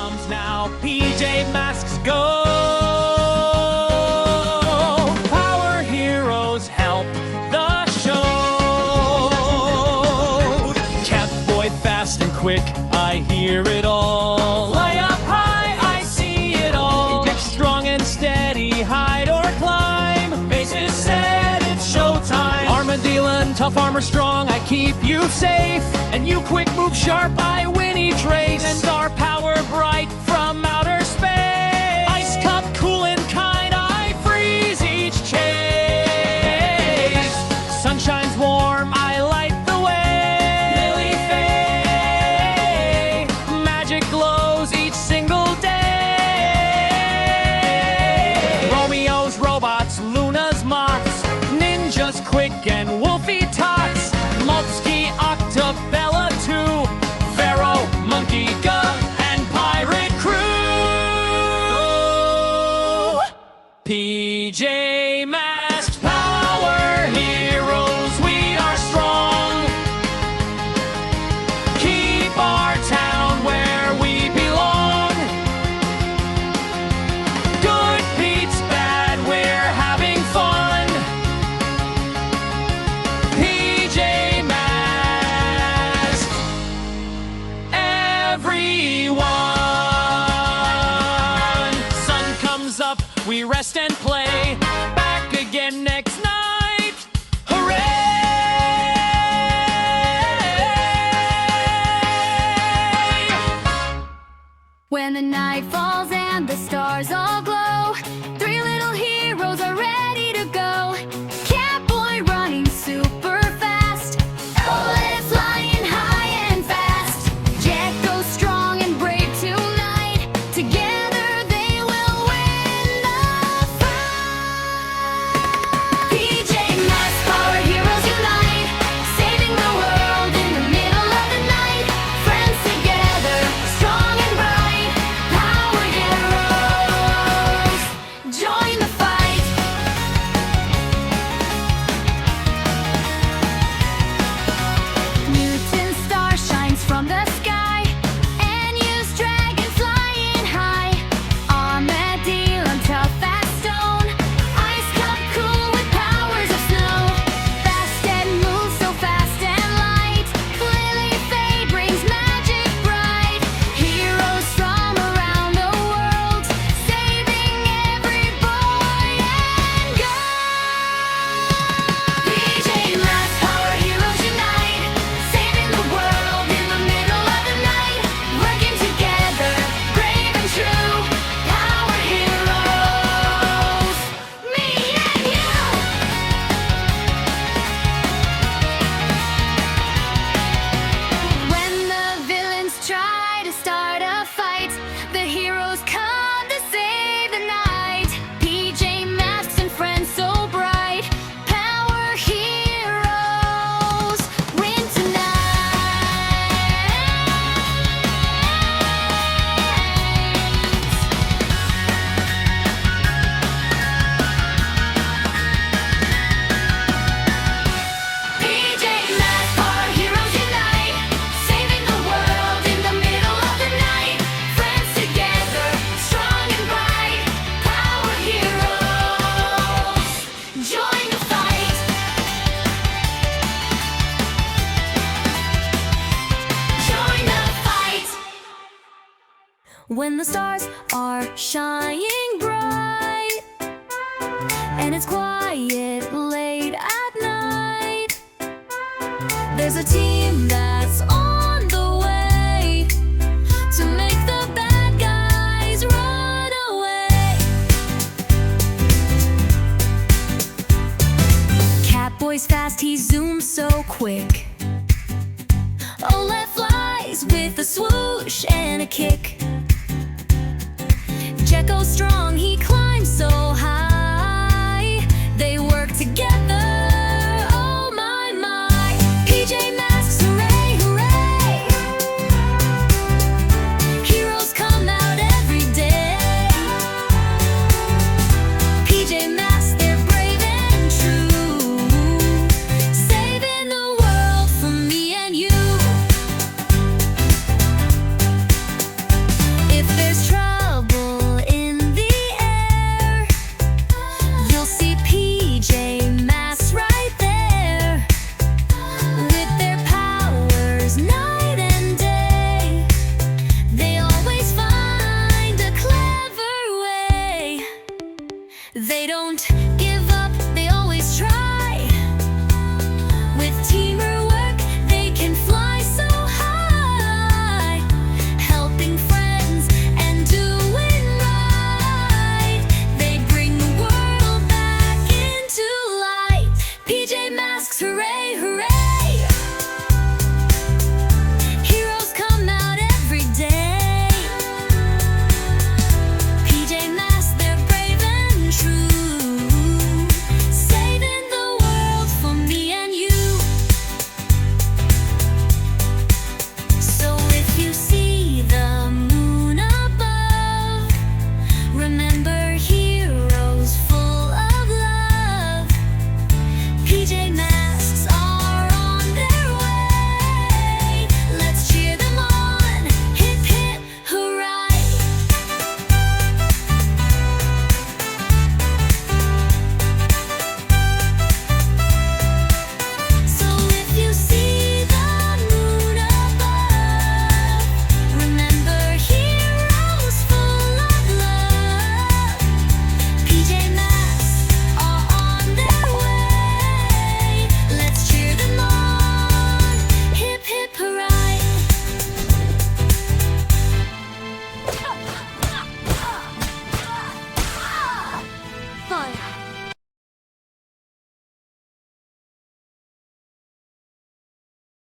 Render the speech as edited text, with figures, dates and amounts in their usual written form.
comes now. PJ Masks go. Power heroes help the show. Catboy fast and quick, I hear it all. Fly up high, I see it all. Get strong and steady, hide or climb. Bases set, it's showtime. Armadillo, tough armor strong, I keep you safe. And you quick move sharp, I win each race. And star power bright from outer space. Ice cup cool and kind, I freeze each chase. Sun shines warm, I light the way. Lily Faye, magic glows each single day. Romeo's robots, Luna's moths, ninjas quick and wolfy tots. Moltski, Octabella too, Pharaoh, Monkey, Gug, and Pirate Crew. PJ Masks, power heroes, we are strong. Keep our town where we belong. Good beats bad, we're having fun. PJ Masks, everyone. Sun comes up, we rest and play. Back again next night. Hooray! When the night falls and the stars all glow, three little heroes are ready to go. Catboy running super fast, Owlette flying high and fast. Gekko strong and brave tonight, together they will win the fight. PJ Masks, power heroes unite, saving the world in the middle of the night. Friends together, strong and bright, power heroes, join the fight. Newton's star shines from the sky, and use dragon flying high. Armadillo tough as stone, ice cup cool with powers of snow. Fast and move so fast and light, Lily Faye brings magic bright. Heroes from around the world, saving every boy and girl. PJ Masks, power heroes unite, saving the world in the middle of the night. Working together, brave and true, power heroes, me and you. When the villains try to start a fight, the heroes come to save the night. PJ Masks and friends so bright, power heroes win tonight. PJ Masks, power heroes unite, saving the world in the middle of the night. Friends together, strong and bright, power heroes, join the fight. Join the fight. When the stars are shining bright, and it's quiet late at night, there's a team that's on the way to make the bad guys run away. Catboy's fast, he zooms so quick. Owlette flies with a swoosh and a kick. Gekko's strong, he climbs so